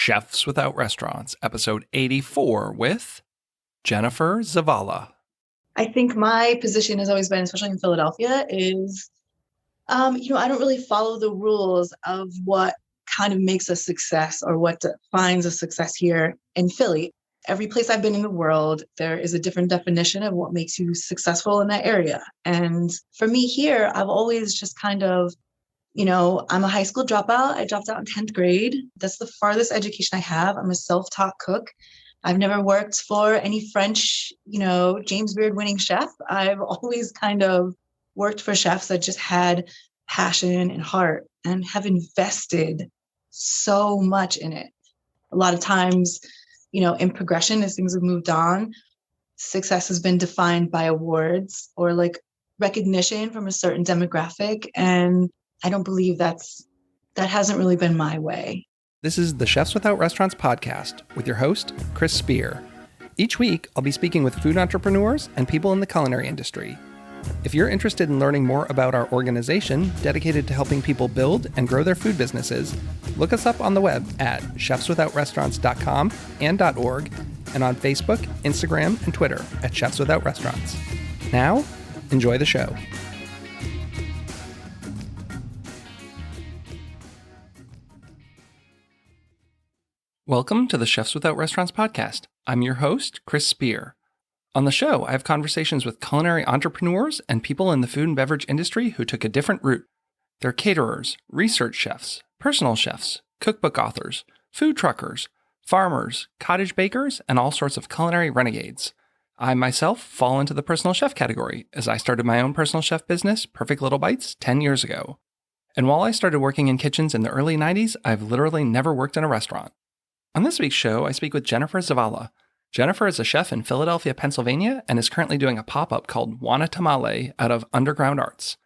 Chefs Without Restaurants, episode 84 with Jennifer Zavala. I think my position has always been, especially in Philadelphia, is, I don't really follow the rules of what kind of makes a success or what defines a success here in Philly. Every place I've been in the world, there is a different definition of what makes you successful in that area. And for me here, I've always just kind of, I'm a high school dropout. I dropped out in 10th grade. That's the farthest education I have. I'm a self-taught cook. I've never worked for any French, James Beard winning chef. I've always kind of worked for chefs that just had passion and heart and have invested so much in it. A lot of times, in progression, as things have moved on, success has been defined by awards or like recognition from a certain demographic. And I don't believe that hasn't really been my way. This is the Chefs Without Restaurants podcast with your host, Chris Spear. Each week, I'll be speaking with food entrepreneurs and people in the culinary industry. If you're interested in learning more about our organization dedicated to helping people build and grow their food businesses, look us up on the web at chefswithoutrestaurants.com and .org, and on Facebook, Instagram, and Twitter at Chefs Without Restaurants. Now, enjoy the show. Welcome to the Chefs Without Restaurants podcast. I'm your host, Chris Spear. On the show, I have conversations with culinary entrepreneurs and people in the food and beverage industry who took a different route. They're caterers, research chefs, personal chefs, cookbook authors, food truckers, farmers, cottage bakers, and all sorts of culinary renegades. I myself fall into the personal chef category as I started my own personal chef business, Perfect Little Bites, 10 years ago. And while I started working in kitchens in the early 90s, I've literally never worked in a restaurant. On this week's show, I speak with Jennifer Zavala. Jennifer is a chef in Philadelphia, Pennsylvania, and is currently doing a pop-up called Juana Tamale out of Underground Arts.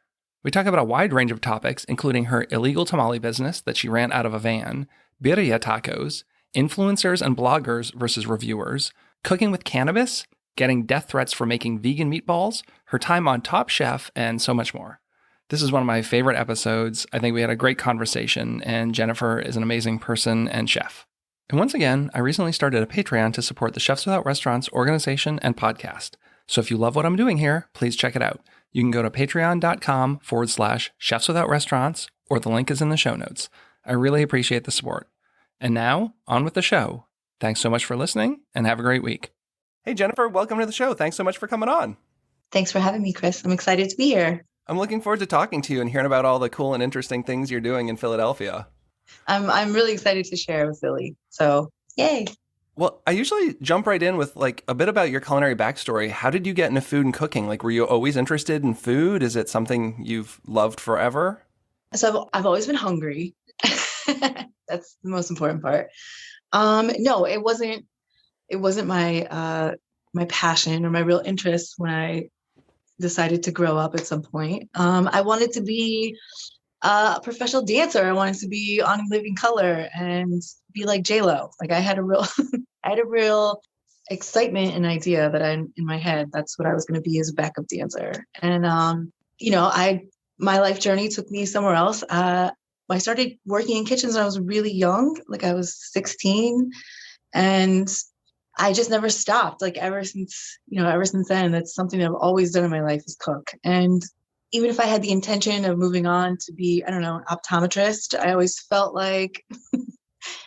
We talk about a wide range of topics, including her illegal tamale business that she ran out of a van, birria tacos, influencers and bloggers versus reviewers, cooking with cannabis, getting death threats for making vegan meatballs, her time on Top Chef, and so much more. This is one of my favorite episodes. I think we had a great conversation, and Jennifer is an amazing person and chef. And once again, I recently started a Patreon to support the Chefs Without Restaurants organization and podcast. So if you love what I'm doing here, please check it out. You can go to patreon.com/Chefs Without Restaurants, or the link is in the show notes. I really appreciate the support. And now, on with the show. Thanks so much for listening, and have a great week. Hey, Jennifer, welcome to the show. Thanks so much for coming on. Thanks for having me, Chris. I'm excited to be here. I'm looking forward to talking to you and hearing about all the cool and interesting things you're doing in Philadelphia. I'm really excited to share with Philly. So, yay. Well, I usually jump right in with like a bit about your culinary backstory. How did you get into food and cooking? Like, were you always interested in food? Is it something you've loved forever? So I've always been hungry. That's the most important part. No, it wasn't my my passion or my real interest when I decided to grow up at some point. I wanted to be a professional dancer. I wanted to be on In Living Color and be like J-Lo. Like I had a real excitement and idea that in my head, that's what I was going to be as a backup dancer. And, my life journey took me somewhere else. I started working in kitchens when I was really young, like I was 16, and I just never stopped. Like ever since then, that's something that I've always done in my life is cook. And even if I had the intention of moving on to be, an optometrist, I always felt like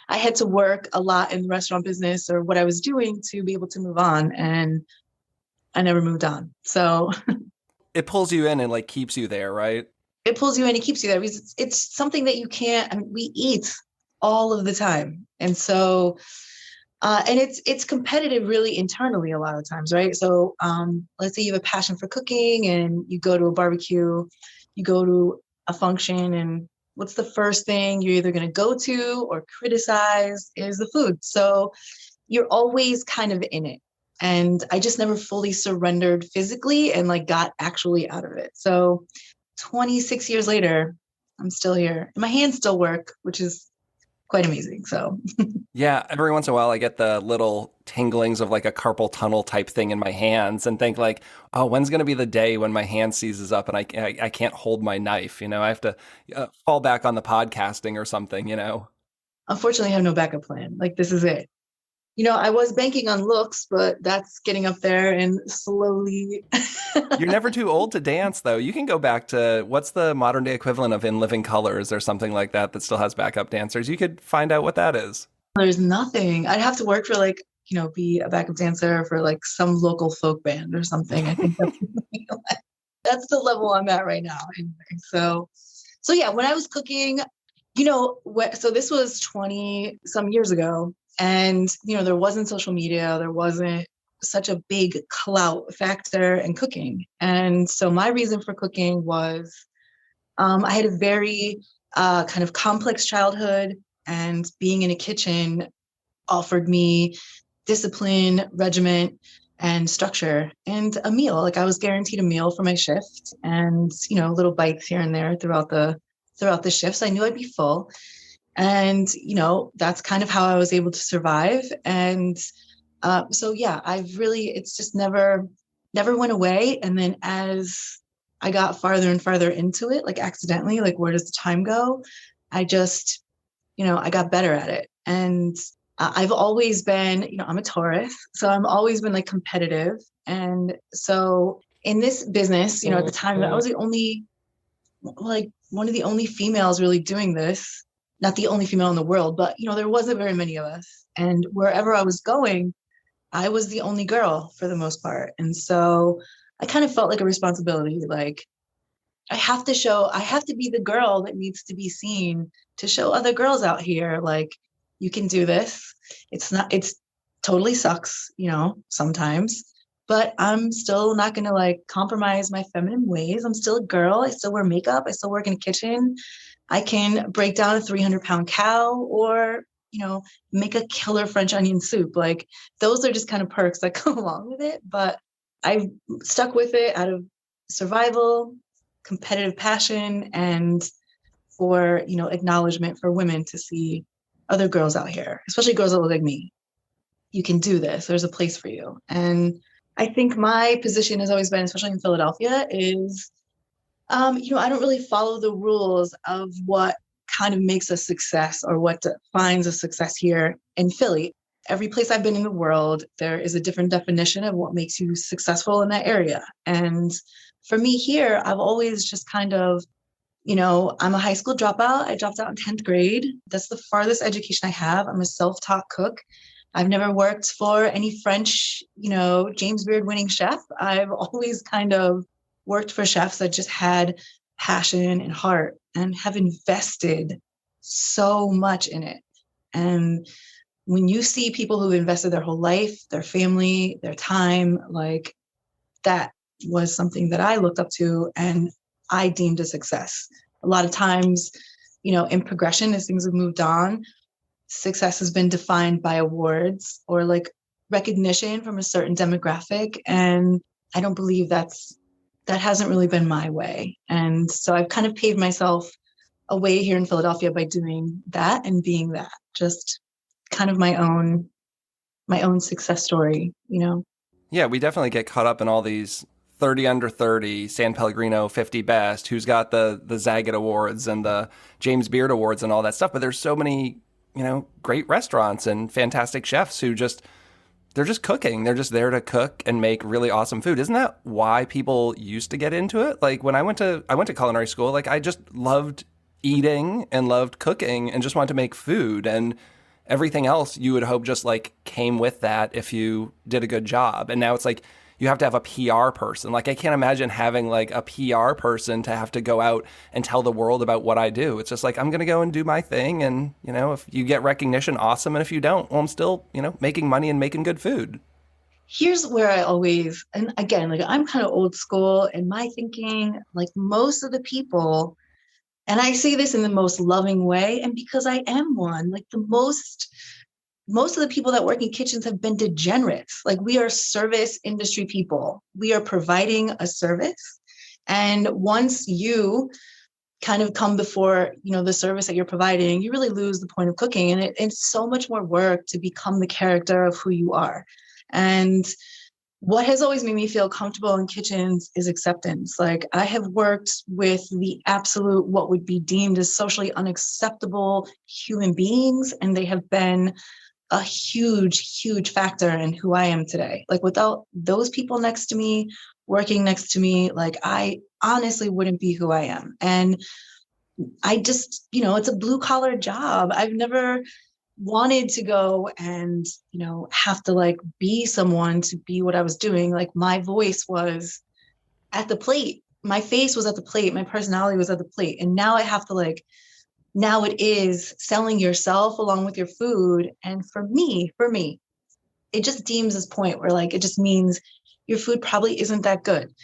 I had to work a lot in the restaurant business or what I was doing to be able to move on. And I never moved on. So it pulls you in and like keeps you there, right? It pulls you in and keeps you there because it's something that you can't, we eat all of the time. And so, and it's competitive really internally a lot of times, right? So let's say you have a passion for cooking and you go to a barbecue, you go to a function, and what's the first thing you're either going to go to or criticize is the food. So you're always kind of in it. And I just never fully surrendered physically and like got actually out of it. So 26 years later, I'm still here. And my hands still work, which is quite amazing. So yeah, every once in a while I get the little tinglings of like a carpal tunnel type thing in my hands and think like, oh, when's going to be the day when my hand seizes up and I can't hold my knife? I have to fall back on the podcasting or something, unfortunately I have no backup plan. Like, this is it. You know, I was banking on looks, but that's getting up there and slowly. You're never too old to dance, though. You can go back to what's the modern day equivalent of In Living Colors or something like that that still has backup dancers. You could find out what that is. There's nothing. I'd have to work for like, you know, be a backup dancer for like some local folk band or something. I think that's the level I'm at right now. Anyway. So yeah, when I was cooking, you know, so this was 20 some years ago, and you know, there wasn't social media, there wasn't such a big clout factor in cooking. And so my reason for cooking was I had a very kind of complex childhood, and being in a kitchen offered me discipline, regiment, and structure, and a meal. Like, I was guaranteed a meal for my shift, and you know, little bites here and there throughout the shifts. I knew I'd be full, and you know, that's kind of how I was able to survive. And so yeah, it's just never went away. And then as I got farther and farther into it, like accidentally, like, where does the time go? I just, you know, I got better at it. And I've always been, you know, I'm a Taurus, so I've always been like competitive. And so in this business, you know, at the time, I was the only, like, one of the only females really doing this. Not the only female in the world, but you know, there wasn't very many of us. And wherever I was going, I was the only girl for the most part. And so I kind of felt like a responsibility. Like, I have to be the girl that needs to be seen to show other girls out here, like, you can do this. It's totally sucks, you know, sometimes, but I'm still not going to like compromise my feminine ways. I'm still a girl. I still wear makeup. I still work in a kitchen. I can break down a 300-pound cow, or, you know, make a killer French onion soup. Like, those are just kind of perks that come along with it. But I stuck with it out of survival, competitive passion, and for, you know, acknowledgement for women to see other girls out here, especially girls that look like me. You can do this. There's a place for you. And I think my position has always been, especially in Philadelphia, is, you know, I don't really follow the rules of what kind of makes a success or what defines a success here in Philly. Every place I've been in the world, there is a different definition of what makes you successful in that area. And for me here, I've always just kind of, you know, I'm a high school dropout. I dropped out in 10th grade. That's the farthest education I have. I'm a self-taught cook. I've never worked for any French, you know, James Beard winning chef. I've always kind of worked for chefs that just had passion and heart and have invested so much in it. And when you see people who've invested their whole life, their family, their time, like, that was something that I looked up to and I deemed a success. A lot of times, you know, in progression, as things have moved on, success has been defined by awards or like recognition from a certain demographic. And I don't believe that hasn't really been my way. And so I've kind of paved myself a way here in Philadelphia by doing that and being that, just kind of my own success story, you know? Yeah, we definitely get caught up in all these 30 under 30, San Pellegrino 50 best, who's got the Zagat Awards and the James Beard Awards and all that stuff. But there's so many, you know, great restaurants and fantastic chefs who they're just cooking. They're just there to cook and make really awesome food. Isn't that why people used to get into it? Like, when I went to culinary school, like, I just loved eating and loved cooking and just wanted to make food, and everything else you would hope just like came with that if you did a good job. And now it's like you have to have a PR person. Like, I can't imagine having like a PR person to have to go out and tell the world about what I do. It's just like, I'm going to go and do my thing. And, you know, if you get recognition, awesome. And if you don't, well, I'm still, you know, making money and making good food. Here's where I always, and again, like, I'm kind of old school in my thinking, like most of the people, and I say this in the most loving way, and because I am one, like, most of the people that work in kitchens have been degenerates. Like, we are service industry people. We are providing a service. And once you kind of come before, you know, the service that you're providing, you really lose the point of cooking. And it's so much more work to become the character of who you are. And What has always made me feel comfortable in kitchens is acceptance. Like I have worked with the absolute, what would be deemed as socially unacceptable human beings, and they have been a huge, huge factor in who I am today. Like without those people next to me, working next to me, like I honestly wouldn't be who I am. And I just, it's a blue collar job. I've never wanted to go and, have to like be someone to be what I was doing. Like my voice was at the plate. My face was at the plate. My personality was at the plate. And now I have to like, now it is selling yourself along with your food. And for me, it just deems this point where like, it just means your food probably isn't that good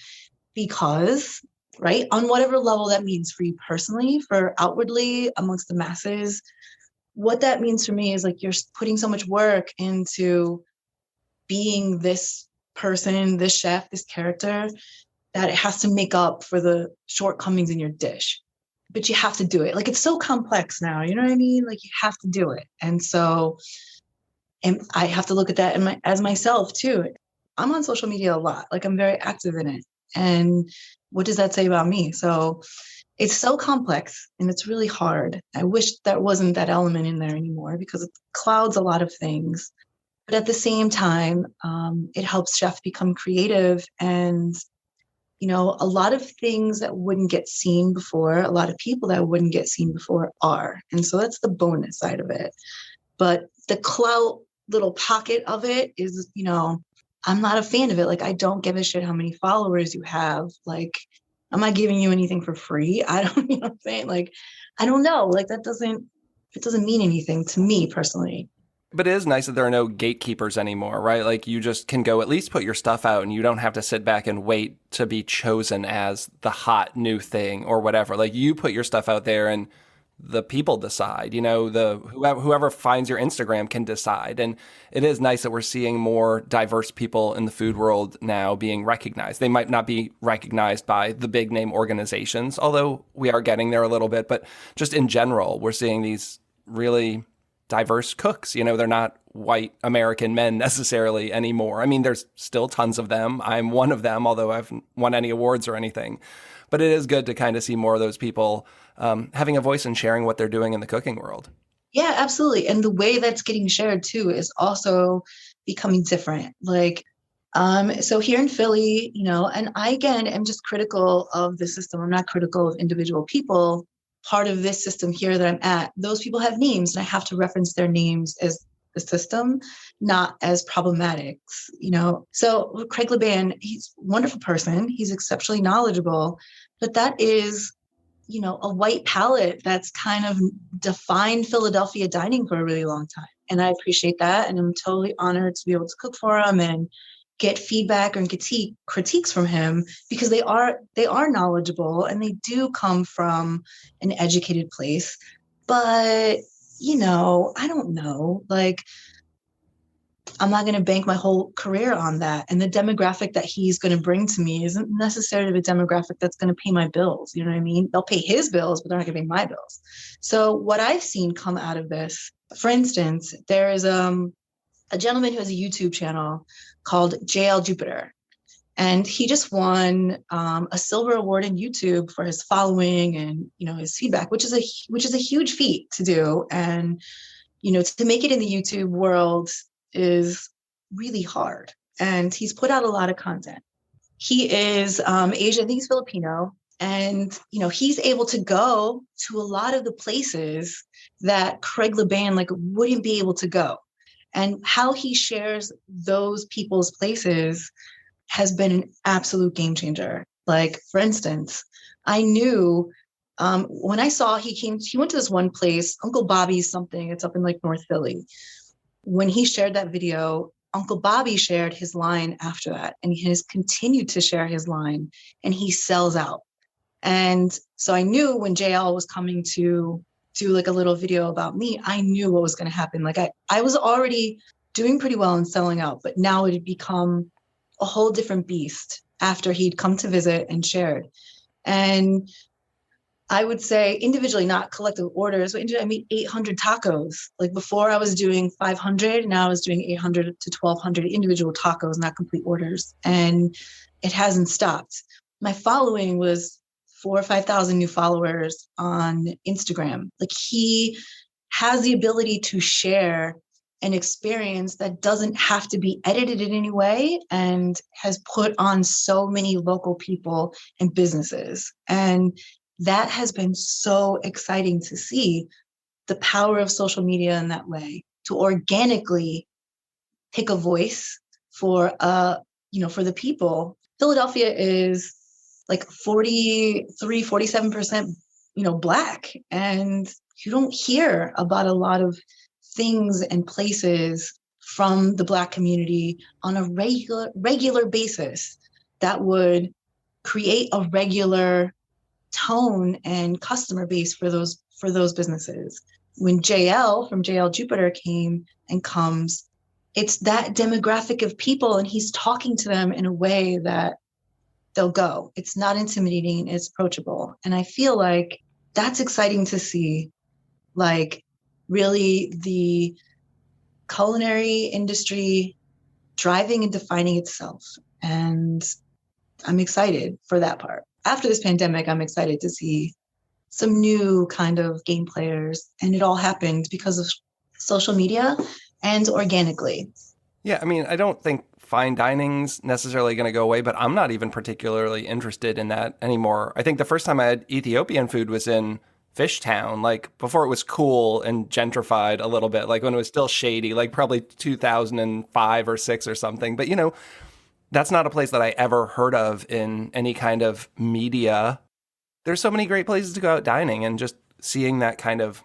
because, right, on whatever level that means for you personally, for outwardly amongst the masses, what that means for me is like you're putting so much work into being this person, this chef, this character, that it has to make up for the shortcomings in your dish. But you have to do it. Like it's so complex now, you know what I mean? Like you have to do it. And so, and I have to look at that as myself too. I'm on social media a lot. Like I'm very active in it. And what does that say about me? So it's so complex and it's really hard. I wish that wasn't that element in there anymore because it clouds a lot of things. But at the same time, it helps chefs become creative and, a lot of things that wouldn't get seen before, a lot of people that wouldn't get seen before are. And so that's the bonus side of it. But the clout little pocket of it is, I'm not a fan of it. Like, I don't give a shit how many followers you have. Like, am I giving you anything for free? I don't, you know what I'm saying? Like, I don't know. Like, it doesn't mean anything to me personally. But it is nice that there are no gatekeepers anymore, right? Like you just can go at least put your stuff out and you don't have to sit back and wait to be chosen as the hot new thing or whatever. Like you put your stuff out there and the people decide, the whoever finds your Instagram can decide. And it is nice that we're seeing more diverse people in the food world now being recognized. They might not be recognized by the big name organizations, although we are getting there a little bit, but just in general, we're seeing these really diverse cooks. They're not white American men necessarily anymore. I mean, there's still tons of them. I'm one of them, although I haven't won any awards or anything. But it is good to kind of see more of those people having a voice and sharing what they're doing in the cooking world. Yeah, absolutely. And the way that's getting shared too is also becoming different. Like, so here in Philly, and I again am just critical of the system. I'm not critical of individual people. Part of this system here that I'm at, those people have names and I have to reference their names as the system, not as problematics, So Craig Laban, he's a wonderful person. He's exceptionally knowledgeable, but that is, a white palette that's kind of defined Philadelphia dining for a really long time. And I appreciate that. And I'm totally honored to be able to cook for him and get feedback and critiques from him because they are knowledgeable and they do come from an educated place. But, I don't know, like, I'm not going to bank my whole career on that. And the demographic that he's going to bring to me isn't necessarily the demographic that's going to pay my bills. You know what I mean? They'll pay his bills, but they're not going to pay my bills. So what I've seen come out of this, for instance, there is a gentleman who has a YouTube channel called JL Jupiter. And he just won a silver award in YouTube for his following and, his feedback, which is a huge feat to do. And, to make it in the YouTube world is really hard. And he's put out a lot of content. He is Asian, I think he's Filipino. And, he's able to go to a lot of the places that Craig Laban wouldn't be able to go. And how he shares those people's places has been an absolute game changer. Like, for instance, I knew when I saw he went to this one place, Uncle Bobby's something, it's up in North Philly. When he shared that video, Uncle Bobby shared his line after that, and he has continued to share his line, and he sells out. And so I knew when JL was coming to do a little video about me, I knew what was going to happen. I was already doing pretty well and selling out, but now it had become a whole different beast after he'd come to visit and shared. And I would say individually, not collective orders, but I made 800 tacos. Like before I was doing 500, now I was doing 800 to 1200 individual tacos, not complete orders. And it hasn't stopped. My following was 4 or 5,000 new followers on Instagram. Like he has the ability to share an experience that doesn't have to be edited in any way and has put on so many local people and businesses. And that has been so exciting to see the power of social media in that way to organically pick a voice for for the people. Philadelphia is like 47% Black, and you don't hear about a lot of things and places from the Black community on a regular basis that would create a regular tone and customer base for those businesses. When JL from JL Jupiter came and comes, it's that demographic of people, and he's talking to them in a way that they'll go. It's not intimidating, it's approachable. And I feel like that's exciting to see, like really the culinary industry driving and defining itself. And I'm excited for that part. After this pandemic, I'm excited to see some new kind of game players. And it all happened because of social media and organically. Yeah, I mean, I don't think fine dining's necessarily going to go away, but I'm not even particularly interested in that anymore. I think the first time I had Ethiopian food was in Fishtown, like before it was cool and gentrified a little bit, like when it was still shady, like probably 2005 or 6 or something. But, that's not a place that I ever heard of in any kind of media. There's so many great places to go out dining, and just seeing that kind of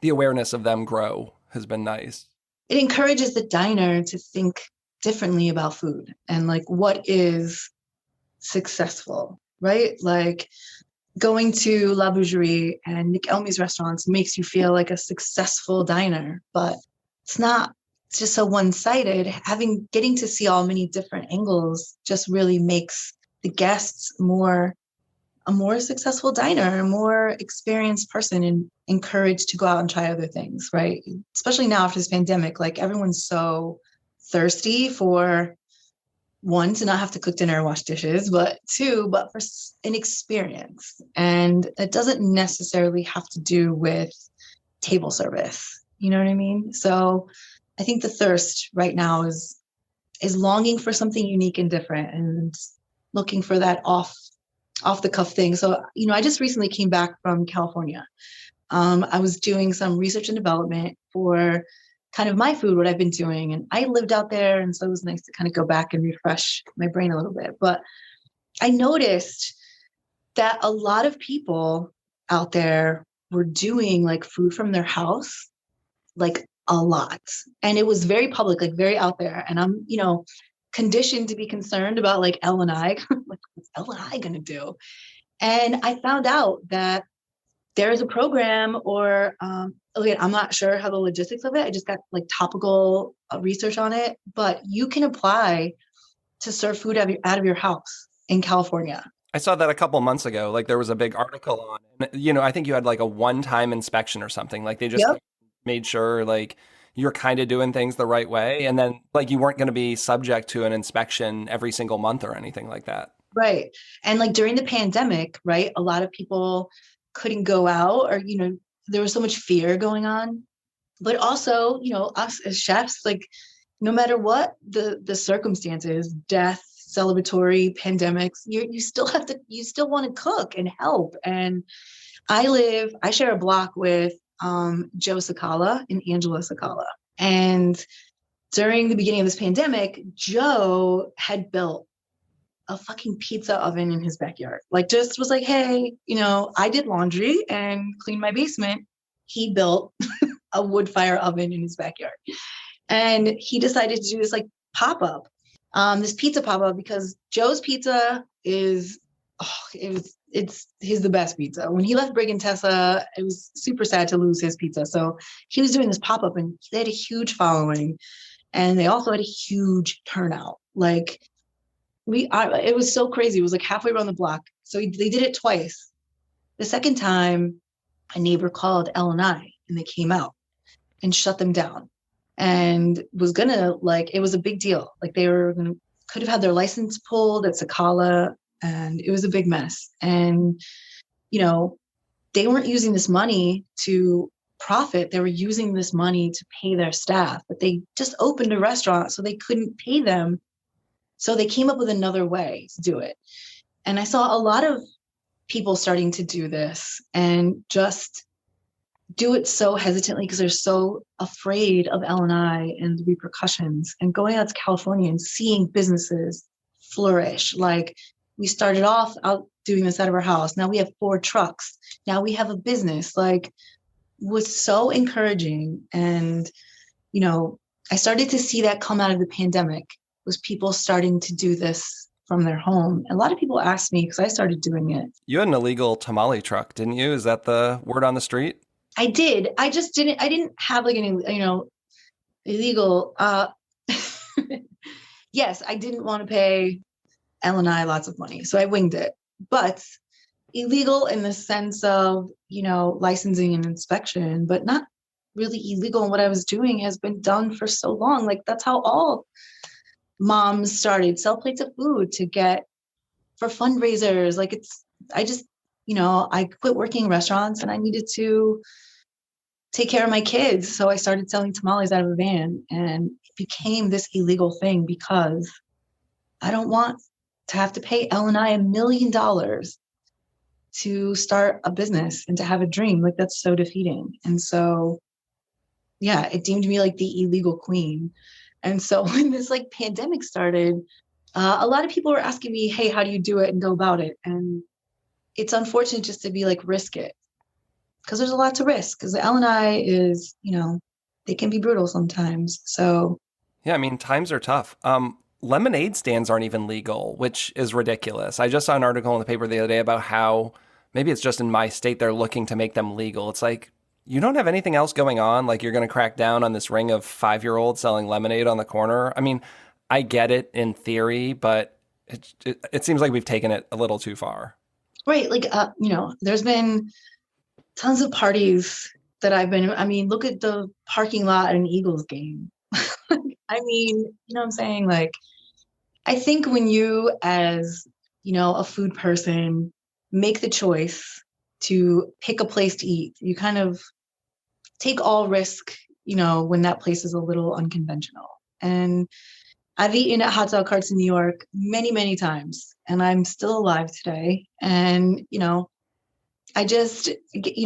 the awareness of them grow has been nice. It encourages the diner to think differently about food and like what is successful, right? Like going to La Bougerie and Nick Elmi's restaurants makes you feel like a successful diner, but it's not. It's just so one-sided. Getting to see all many different angles just really makes the guests a more successful diner, a more experienced person, and encouraged to go out and try other things, right? Especially now after this pandemic, like everyone's so thirsty for, one, to not have to cook dinner and wash dishes, but two, but for an experience. And it doesn't necessarily have to do with table service. You know what I mean? So I think the thirst right now is longing for something unique and different and looking for that off the cuff thing. So, I just recently came back from California. I was doing some research and development for kind of my food, what I've been doing. And I lived out there. And so it was nice to kind of go back and refresh my brain a little bit. But I noticed that a lot of people out there were doing like food from their house, like a lot. And it was very public, like very out there. And I'm, conditioned to be concerned about like L&I, like what's L&I going to do? And I found out that there's a program or, again, I'm not sure how the logistics of it. I just got like topical research on it, but you can apply to serve food out of your house in California. I saw that a couple months ago. Like there was a big article on it. I think you had like a one-time inspection or something. Like they just made sure like you're kind of doing things the right way. And then like you weren't going to be subject to an inspection every single month or anything like that. Right. And like during the pandemic, right, a lot of people couldn't go out or, there was so much fear going on. But also, us as chefs, like no matter what the circumstances, death, celebratory, pandemics, you still want to cook and help. And I share a block with Joe Sakala and Angela Sakala. And during the beginning of this pandemic, Joe had built a fucking pizza oven in his backyard. Like just was like, hey, I did laundry and cleaned my basement. He built a wood fire oven in his backyard. And he decided to do this like pop-up, this pizza pop-up because Joe's pizza is, he's the best pizza. When he left Brig and Tessa, it was super sad to lose his pizza. So he was doing this pop-up and they had a huge following and they also had a huge turnout. Like it was so crazy. It was like halfway around the block. So they did it twice. The second time, a neighbor called L&I and they came out and shut them down and was gonna it was a big deal. Like they were gonna could have had their license pulled at Sakala, and it was a big mess. And, they weren't using this money to profit. They were using this money to pay their staff, but they just opened a restaurant so they couldn't pay them. So they came up with another way to do it. And I saw a lot of people starting to do this and just do it so hesitantly because they're so afraid of L&I and the repercussions, and going out to California and seeing businesses flourish. Like, we started off out doing this out of our house. Now we have 4 trucks. Now we have a business. Like, was so encouraging. And, I started to see that come out of the pandemic, was people starting to do this from their home. A lot of people asked me because I started doing it. You had an illegal tamale truck, didn't you? Is that the word on the street? I did. I didn't have any, illegal. Yes, I didn't want to pay L&I lots of money, so I winged it. But illegal in the sense of, licensing and inspection, but not really illegal. And what I was doing has been done for so long. Like, that's how all moms started, sell plates of food to get for fundraisers. I quit working in restaurants and I needed to take care of my kids. So I started selling tamales out of a van, and it became this illegal thing because I don't want to have to pay L&I $1 million to start a business and to have a dream. Like, that's so defeating. And so, yeah, it deemed me like the illegal queen. And so when this pandemic started, a lot of people were asking me, hey, how do you do it and go about it? And it's unfortunate just to be risk it, because there's a lot to risk, because the L&I is, they can be brutal sometimes. So yeah, I mean, times are tough. Lemonade stands aren't even legal, which is ridiculous. I just saw an article in the paper the other day about how maybe it's just in my state they're looking to make them legal. It's like, you don't have anything else going on. Like, you're going to crack down on this ring of 5-year-olds selling lemonade on the corner. I mean, I get it in theory, but it seems like we've taken it a little too far. Right. There's been tons of parties that I've been, look at the parking lot at an Eagles game. What I'm saying? I think when you, as, a food person, make the choice to pick a place to eat, you kind of take all risk, when that place is a little unconventional. And I've eaten at hot dog carts in New York many, many times, and I'm still alive today. And, I just,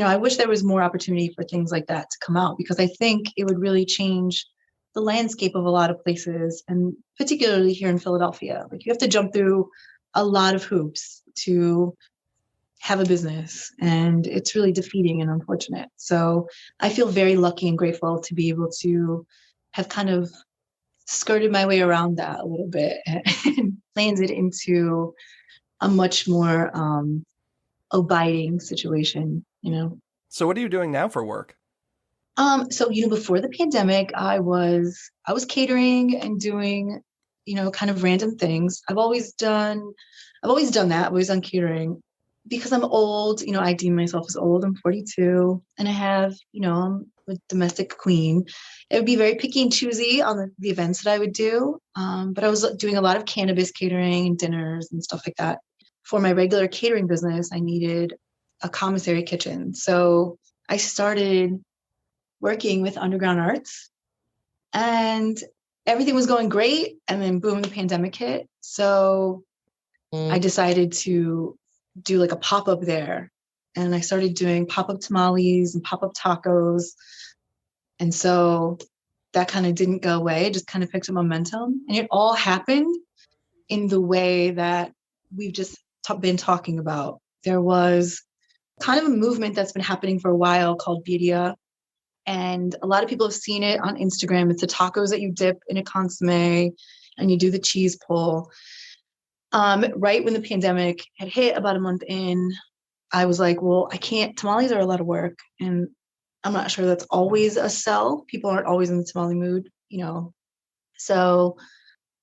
I wish there was more opportunity for things like that to come out, because I think it would really change the landscape of a lot of places, and particularly here in Philadelphia. You have to jump through a lot of hoops to have a business, and it's really defeating and unfortunate. So I feel very lucky and grateful to be able to have kind of skirted my way around that a little bit and landed into a much more abiding situation, So what are you doing now for work? So, before the pandemic, I was catering and doing, kind of random things. I've always done that. I've always done catering because I'm old. I deem myself as old. I'm 42, and I have, I'm a domestic queen. It would be very picky and choosy on the events that I would do. But I was doing a lot of cannabis catering and dinners and stuff like that. For my regular catering business, I needed a commissary kitchen. So I started working with Underground Arts, and everything was going great. And then boom, the pandemic hit. So I decided to do a pop-up there. And I started doing pop-up tamales and pop-up tacos. And so that kind of didn't go away. It just kind of picked up momentum. And it all happened in the way that we've just been talking about. There was kind of a movement that's been happening for a while called Birria. And a lot of people have seen it on Instagram. It's the tacos that you dip in a consomme and you do the cheese pull. Right when the pandemic had hit, about a month in, I was like, well, I can't, tamales are a lot of work. And I'm not sure that's always a sell. People aren't always in the tamale mood, So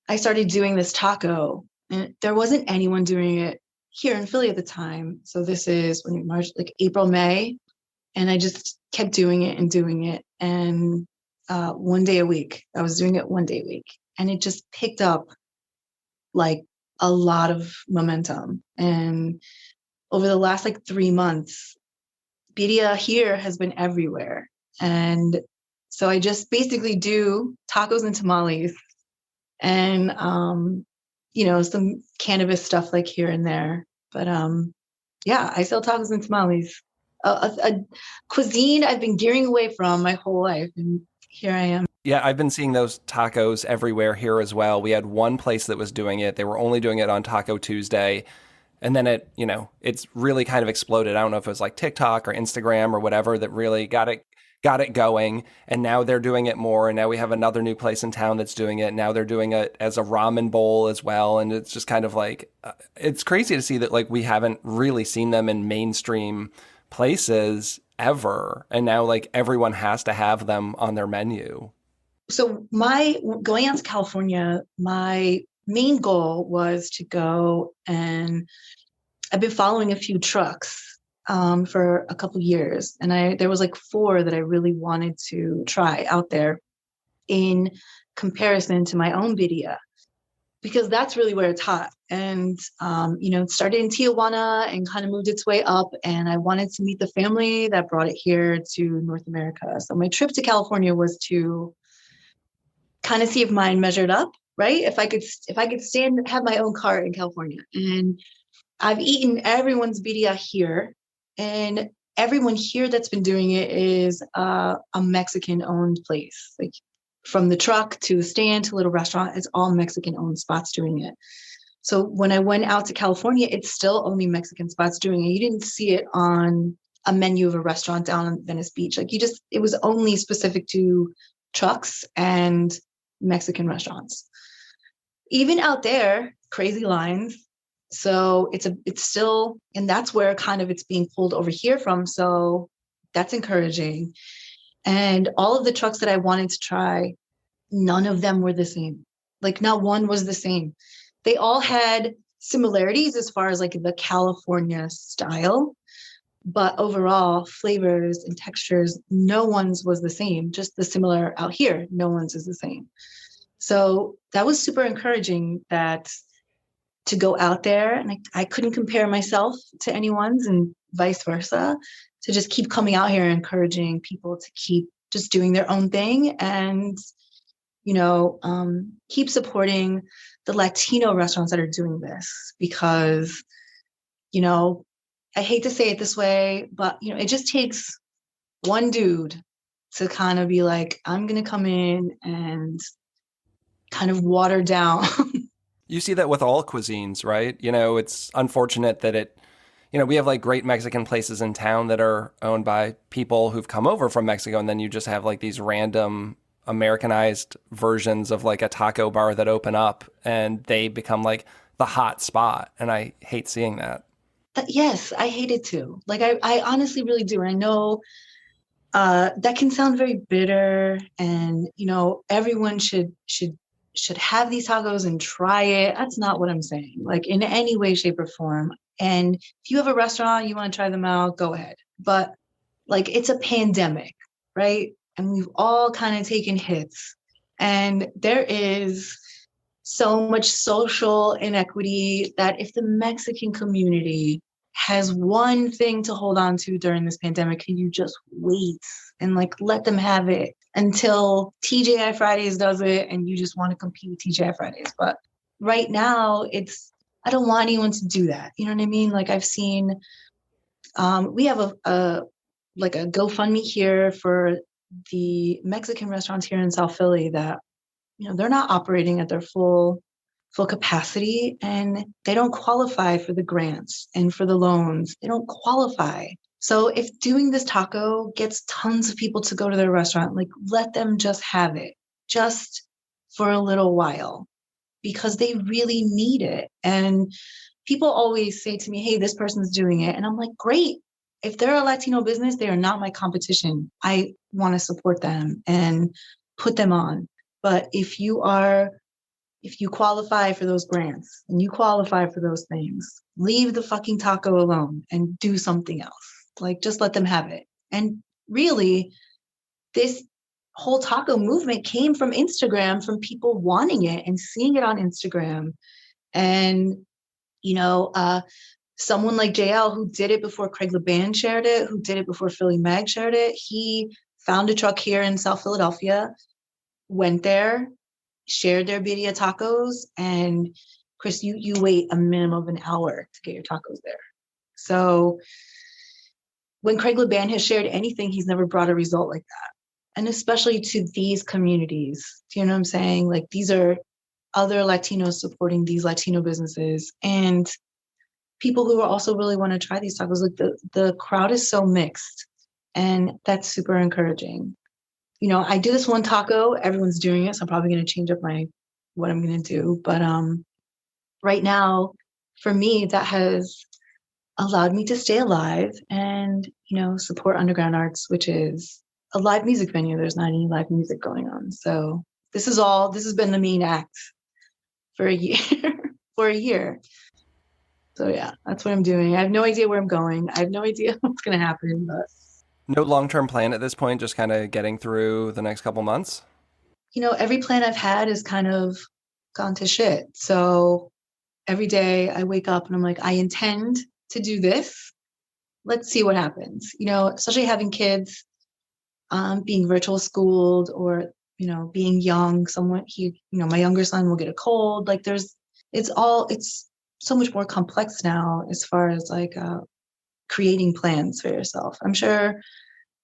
I started doing this taco, and there wasn't anyone doing it here in Philly at the time. So this is when March, like April, May. And I just kept doing it and doing it. And one day a week, I was doing it one day a week. And it just picked up like a lot of momentum. And over the last like 3 months, birria here has been everywhere. And so I just basically do tacos and tamales and, some cannabis stuff like here and there. But yeah, I sell tacos and tamales, a cuisine I've been gearing away from my whole life. And here I am. Yeah, I've been seeing those tacos everywhere here as well. We had one place that was doing it. They were only doing it on Taco Tuesday. And then it's really kind of exploded. I don't know if it was like TikTok or Instagram or whatever that really got it going. And now they're doing it more. And now we have another new place in town that's doing it. Now they're doing it as a ramen bowl as well. And it's just kind of like, it's crazy to see that like we haven't really seen them in mainstream places ever. And now like everyone has to have them on their menu. So going out to California, my main goal was to go, and I've been following a few trucks for a couple years, and there was like 4 that I really wanted to try out there in comparison to my own birria, because that's really where it's hot. And it started in Tijuana and kind of moved its way up, and I wanted to meet the family that brought it here to North America. So my trip to California was to kind of see if mine measured up, right? If I could have my own cart in California. And I've eaten everyone's birria here, and everyone here that's been doing it is a Mexican owned place. Like from the truck to the stand to little restaurant, it's all Mexican owned spots doing it. So when I went out to California, it's still only Mexican spots doing it. You didn't see it on a menu of a restaurant down in Venice Beach. Like it was only specific to trucks and Mexican restaurants. Even out there, crazy lines. So it's still, and that's where kind of it's being pulled over here from. So that's encouraging. And all of the trucks that I wanted to try, none of them were the same. Like not one was the same. They all had similarities as far as like the California style, but overall flavors and textures, no one's was the same. Just the similar out here, no one's is the same. So that was super encouraging to go out there, and I couldn't compare myself to anyone's, and vice versa, to just keep coming out here and encouraging people to keep just doing their own thing and, keep supporting the Latino restaurants that are doing this, because, I hate to say it this way, but, it just takes one dude to kind of be like, I'm going to come in and kind of water down. You see that with all cuisines, right? It's unfortunate that we have like great Mexican places in town that are owned by people who've come over from Mexico. And then you just have like these random Americanized versions of like a taco bar that open up and they become like the hot spot. And I hate seeing that. Yes, I hate it too. Like I honestly really do. And I know that can sound very bitter, and, everyone should have these tacos and try it. That's not what I'm saying, like in any way, shape, or form. And if you have a restaurant, you want to try them out, go ahead. But like, it's a pandemic, right? And we've all kind of taken hits. And there is so much social inequity that if the Mexican community has one thing to hold on to during this pandemic, can you just wait and like let them have it until TGI Fridays does it and you just want to compete with TGI Fridays? But right now, I don't want anyone to do that. You know what I mean? Like I've seen, we have a GoFundMe here for the Mexican restaurants here in South Philly that, they're not operating at their full capacity, and they don't qualify for the grants and for the loans. They don't qualify. So if doing this taco gets tons of people to go to their restaurant, like let them just have it just for a little while, because they really need it. And people always say to me, hey, this person's doing it. And I'm like, great. If they're a Latino business, they are not my competition. I want to support them and put them on. But if you are if you qualify for those grants and you qualify for those things, leave the fucking taco alone and do something else. Like, just let them have it. And really, this whole taco movement came from Instagram, from people wanting it and seeing it on Instagram. And, someone like JL, who did it before Craig LeBand shared it, who did it before Philly Mag shared it, he found a truck here in South Philadelphia, went there, shared their birria tacos, and Chris, you wait a minimum of an hour to get your tacos there. So when Craig LeBand has shared anything, he's never brought a result like that. And especially to these communities. Do you know what I'm saying? Like, these are other Latinos supporting these Latino businesses and people who also really want to try these tacos. Like, the crowd is so mixed, and that's super encouraging. I do this one taco, everyone's doing it, so I'm probably going to change up what I'm going to do. But right now, for me, that has allowed me to stay alive and, support Underground Arts, which is a live music venue. There's not any live music going on. So this has been the main act for a year, for a year. So yeah, that's what I'm doing. I have no idea where I'm going. I have no idea what's going to happen, but. No long-term plan at this point, just kind of getting through the next couple months? Every plan I've had has kind of gone to shit. So every day I wake up and I'm like, I intend to do this. Let's see what happens. Especially having kids, being virtual schooled, or, being young, my younger son will get a cold. Like, it's so much more complex now as far as like creating plans for yourself. I'm sure,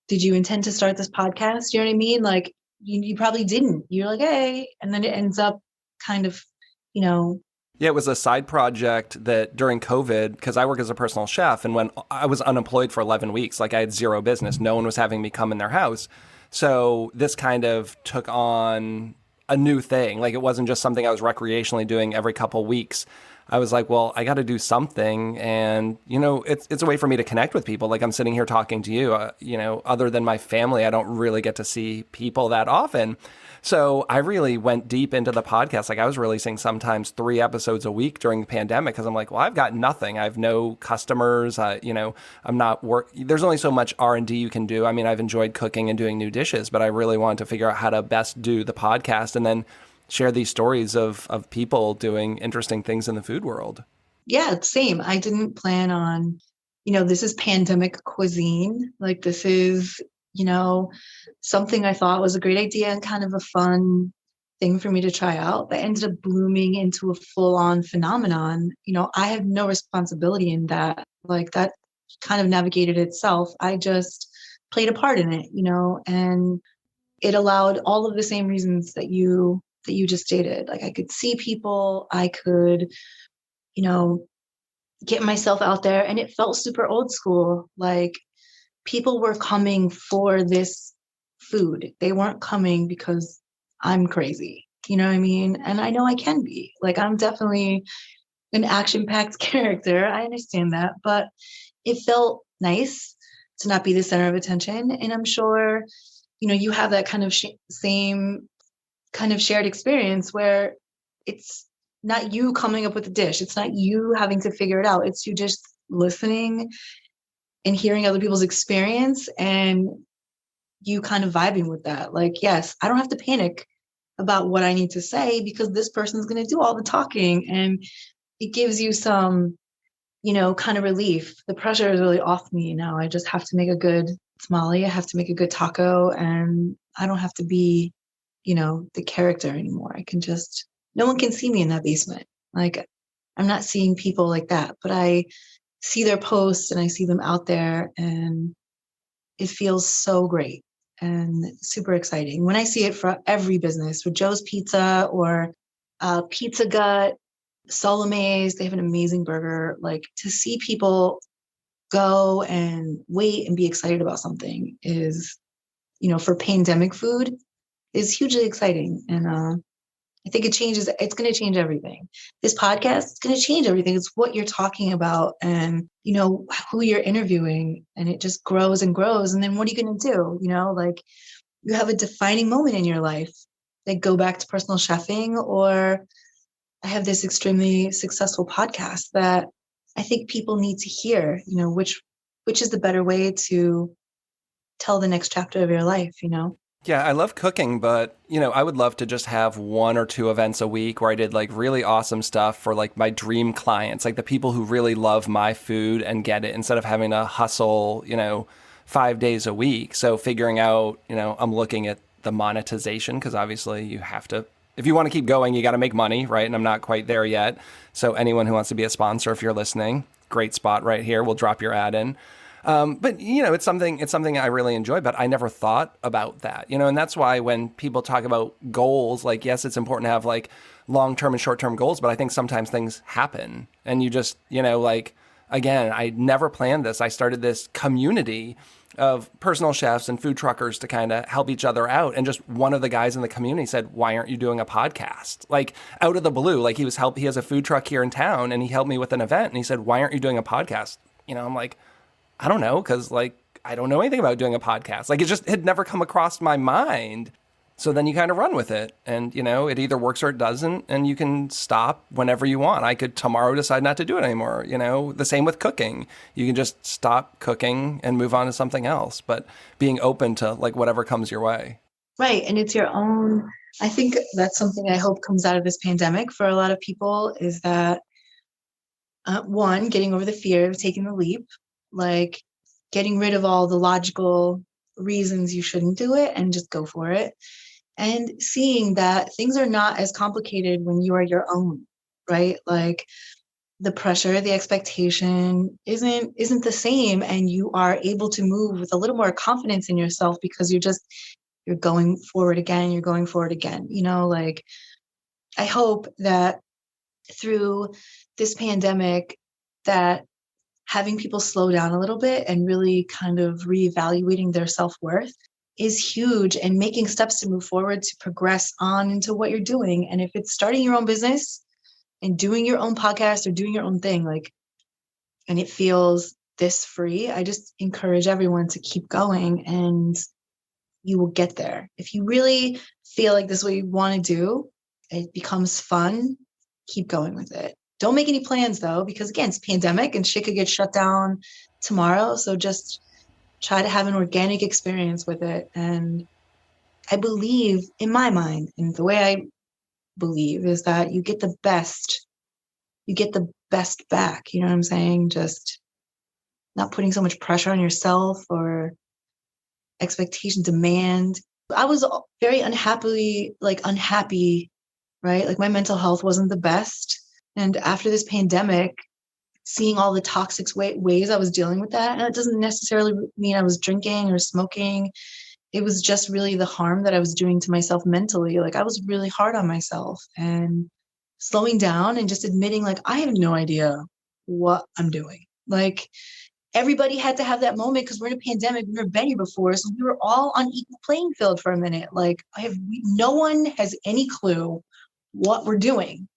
did you intend to start this podcast? You know what I mean? Like, you probably didn't. You're like, hey, and then it ends up kind of, Yeah, it was a side project that during COVID, because I work as a personal chef, and when I was unemployed for 11 weeks, like I had zero business. No one was having me come in their house. So this kind of took on a new thing. Like, it wasn't just something I was recreationally doing every couple weeks. I was like, well, I got to do something. And, it's a way for me to connect with people. Like, I'm sitting here talking to you, other than my family, I don't really get to see people that often. So I really went deep into the podcast. Like, I was releasing sometimes 3 episodes a week during the pandemic because I'm like, well, I've got nothing. I have no customers. I'm not There's only so much R&D you can do. I mean, I've enjoyed cooking and doing new dishes, but I really wanted to figure out how to best do the podcast and then share these stories of people doing interesting things in the food world. Yeah, same. I didn't plan on, this is pandemic cuisine. Like, this is, something I thought was a great idea and kind of a fun thing for me to try out that ended up blooming into a full-on phenomenon. I have no responsibility in that. Like, that kind of navigated itself. I just played a part in it, and it allowed all of the same reasons that you just stated. Like, I could see people, I could, get myself out there, and it felt super old school. Like, people were coming for this food. They weren't coming because I'm crazy. You know what I mean? And I know I can be. Like, I'm definitely an action-packed character. I understand that, but it felt nice to not be the center of attention. And I'm sure, you have that kind of same kind of shared experience where it's not you coming up with a dish. It's not you having to figure it out. It's you just listening and hearing other people's experience and you kind of vibing with that. Like, yes, I don't have to panic about what I need to say because this person's going to do all the talking, and it gives you some, kind of relief. The pressure is really off me now. I just have to make a good tamale. I have to make a good taco, and I don't have to be, the character anymore. I can just, no one can see me in that basement. Like, I'm not seeing people like that, but I see their posts and I see them out there, and it feels so great and super exciting. When I see it for every business, with Joe's Pizza or Pizza Gut, Solome's, they have an amazing burger. Like, to see people go and wait and be excited about something is, for pandemic food, is hugely exciting. And I think it's going to change everything. This podcast is going to change everything. It's what you're talking about and, who you're interviewing, and it just grows and grows. And then what are you going to do? Like, you have a defining moment in your life, like go back to personal chefing or I have this extremely successful podcast that I think people need to hear, which is the better way to tell the next chapter of your life, Yeah, I love cooking, but I would love to just have one or two events a week where I did like really awesome stuff for like my dream clients, like the people who really love my food and get it instead of having to hustle, 5 days a week. So figuring out, I'm looking at the monetization because obviously you have to, if you want to keep going, you got to make money, right? And I'm not quite there yet. So anyone who wants to be a sponsor, if you're listening, great spot right here. We'll drop your ad in. But it's something I really enjoy, but I never thought about that, and that's why when people talk about goals, like, yes, it's important to have like long-term and short-term goals, but I think sometimes things happen and you just, like, again, I never planned this. I started this community of personal chefs and food truckers to kind of help each other out. And just one of the guys in the community said, why aren't you doing a podcast? Like out of the blue, like he has a food truck here in town and he helped me with an event. And he said, why aren't you doing a podcast? I'm like, I don't know, because like I don't know anything about doing a podcast. Like it just had never come across my mind. So then you kind of run with it, and it either works or it doesn't, and you can stop whenever you want. I could tomorrow decide not to do it anymore. The same with cooking. You can just stop cooking and move on to something else. But being open to like whatever comes your way. Right, and it's your own. I think that's something I hope comes out of this pandemic for a lot of people is that one, getting over the fear of taking the leap. Like getting rid of all the logical reasons you shouldn't do it and just go for it. And seeing that things are not as complicated when you are your own, right? Like the pressure, the expectation isn't the same. And you are able to move with a little more confidence in yourself because you're going forward again. You're going forward again. Like I hope that through this pandemic that having people slow down a little bit and really kind of reevaluating their self-worth is huge and making steps to move forward to progress on into what you're doing. And if it's starting your own business and doing your own podcast or doing your own thing, like, and it feels this free, I just encourage everyone to keep going and you will get there. If you really feel like this is what you want to do, it becomes fun, keep going with it. Don't make any plans though, because again, it's pandemic and shit could get shut down tomorrow. So just try to have an organic experience with it. And I believe in my mind, and the way I believe is that you get the best back. You know what I'm saying? Just not putting so much pressure on yourself or expectation, demand. I was very unhappy, right? Like my mental health wasn't the best. And after this pandemic, seeing all the toxic ways I was dealing with that, and it doesn't necessarily mean I was drinking or smoking. It was just really the harm that I was doing to myself mentally. Like I was really hard on myself and slowing down and just admitting like, I have no idea what I'm doing. Like everybody had to have that moment because we're in a pandemic. We've never been here before. So we were all on equal playing field for a minute. Like no one has any clue what we're doing.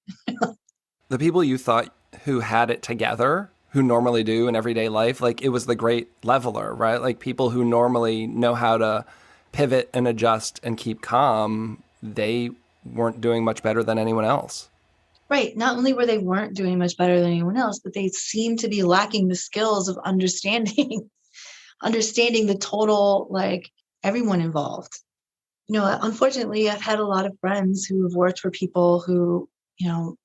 The people you thought who had it together, who normally do in everyday life, like it was the great leveler, right? Like people who normally know how to pivot and adjust and keep calm, they weren't doing much better than anyone else. Right. Not only weren't doing much better than anyone else, but they seemed to be lacking the skills of understanding the total, like everyone involved. Unfortunately, I've had a lot of friends who have worked for people who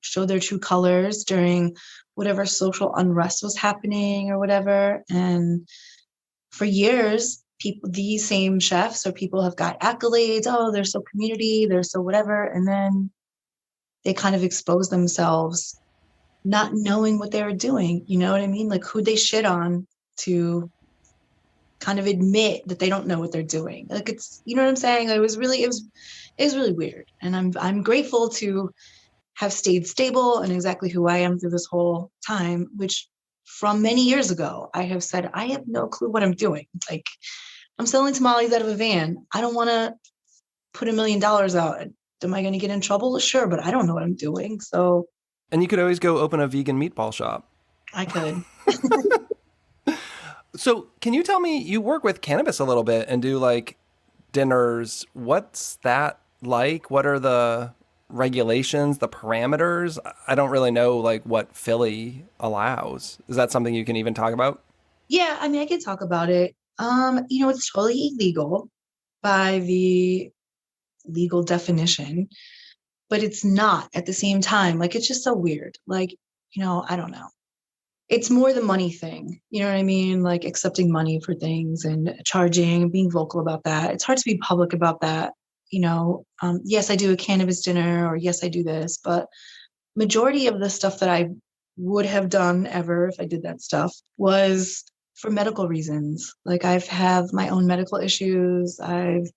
showed their true colors during whatever social unrest was happening or whatever. And for years, these same chefs or people have got accolades. Oh, they're so community, they're so whatever. And then they kind of expose themselves not knowing what they were doing. You know what I mean? Like who they shit on to kind of admit that they don't know what they're doing. Like it's, you know what I'm saying? It was really weird. And I'm grateful to have stayed stable and exactly who I am through this whole time, which from many years ago, I have said, I have no clue what I'm doing. Like I'm selling tamales out of a van. I don't want to put $1 million out. Am I going to get in trouble? Sure, but I don't know what I'm doing. So, and you could always go open a vegan meatball shop. I could. So can you tell me, you work with cannabis a little bit and do like dinners. What's that like? What are the regulations, the parameters? I don't really know like what Philly allows. Is that something you can even talk about? Yeah, I mean, I can talk about it. It's totally illegal by the legal definition, but it's not at the same time. Like, it's just so weird. Like, I don't know. It's more the money thing. You know what I mean? Like accepting money for things and charging and being vocal about that. It's hard to be public about that. Yes, I do a cannabis dinner, or yes, I do this, but majority of the stuff that I would have done ever if I did that stuff was for medical reasons. Like I've have my own medical issues. I've,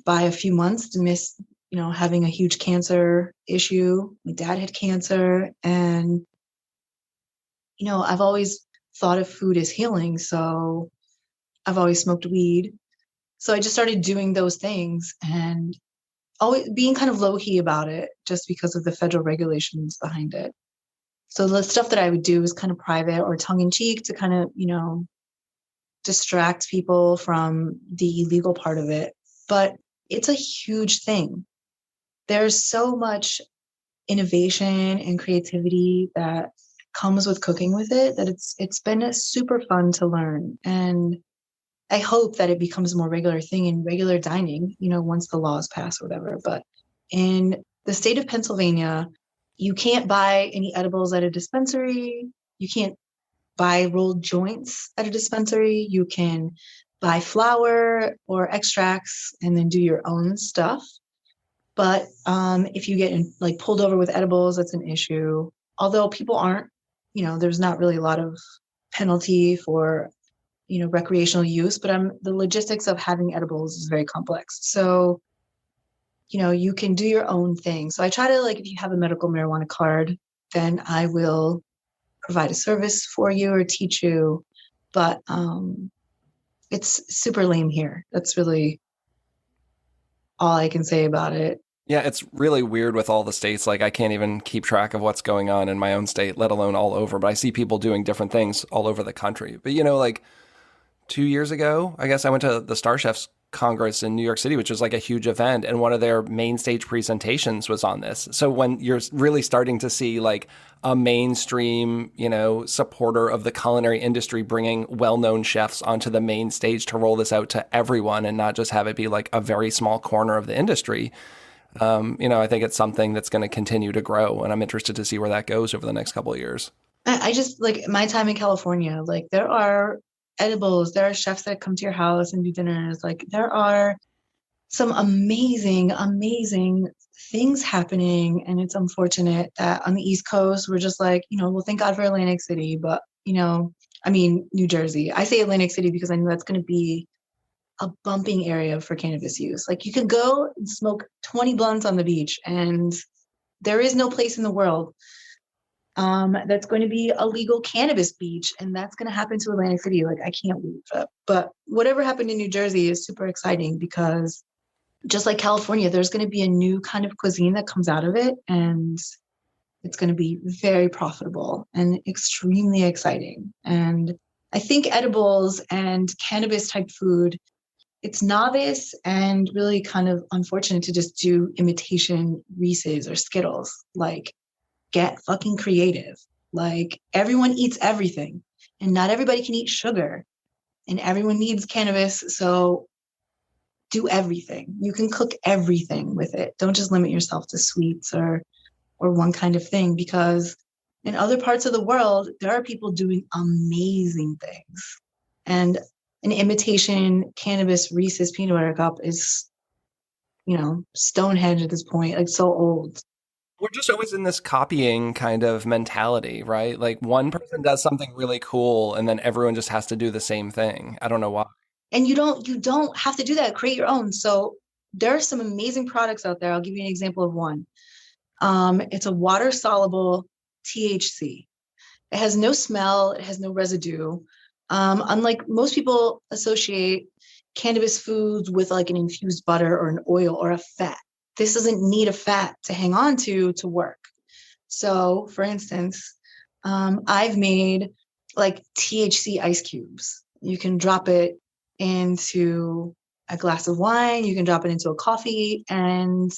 by a few months to miss, having a huge cancer issue. My dad had cancer, and I've always thought of food as healing. So I've always smoked weed. So I just started doing those things and always being kind of low key about it just because of the federal regulations behind it. So the stuff that I would do was kind of private or tongue in cheek to kind of, distract people from the illegal part of it. But it's a huge thing. There's so much innovation and creativity that comes with cooking with it that it's been super fun to learn. And I hope that it becomes a more regular thing in regular dining, once the laws pass or whatever. But in the state of Pennsylvania, you can't buy any edibles at a dispensary. You can't buy rolled joints at a dispensary. You can buy flour or extracts and then do your own stuff. But if you get like pulled over with edibles, that's an issue. Although people aren't, there's not really a lot of penalty for, recreational use, but the logistics of having edibles is very complex. So, you can do your own thing. So I try to, like, if you have a medical marijuana card, then I will provide a service for you or teach you. But it's super lame here. That's really all I can say about it. Yeah, it's really weird with all the states. Like, I can't even keep track of what's going on in my own state, let alone all over. But I see people doing different things all over the country. But, like 2 years ago, I guess I went to the Star Chefs Congress in New York City, which was like a huge event. And one of their main stage presentations was on this. So when you're really starting to see like a mainstream, supporter of the culinary industry bringing well-known chefs onto the main stage to roll this out to everyone and not just have it be like a very small corner of the industry, I think it's something that's going to continue to grow. And I'm interested to see where that goes over the next couple of years. I just like my time in California, like there are edibles, there are chefs that come to your house and do dinners. Like there are some amazing, amazing things happening. And it's unfortunate that on the East Coast, we're just like, well, thank God for Atlantic City, but New Jersey. I say Atlantic City because I know that's going to be a bumping area for cannabis use. Like you can go and smoke 20 blunts on the beach, and there is no place in the world that's going to be a legal cannabis beach, and that's going to happen to Atlantic City. Like I can't believe it. But whatever happened in New Jersey is super exciting because just like California, there's going to be a new kind of cuisine that comes out of it, and it's going to be very profitable and extremely exciting. And I think edibles and cannabis type food, it's novice and really kind of unfortunate to just do imitation Reese's or Skittles. Like, get fucking creative. Like, everyone eats everything, and not everybody can eat sugar, and everyone needs cannabis. So, do everything. You can cook everything with it. Don't just limit yourself to sweets or one kind of thing, because in other parts of the world, there are people doing amazing things. And an imitation cannabis Reese's peanut butter cup is, Stonehenge at this point, like so old. We're just always in this copying kind of mentality, right? Like one person does something really cool and then everyone just has to do the same thing. I don't know why. And you don't have to do that. Create your own. So there are some amazing products out there. I'll give you an example of one. It's a water soluble THC. It has no smell. It has no residue. Unlike most people associate cannabis foods with like an infused butter or an oil or a fat. This doesn't need a fat to hang on to work. So for instance, I've made like THC ice cubes. You can drop it into a glass of wine. You can drop it into a coffee, and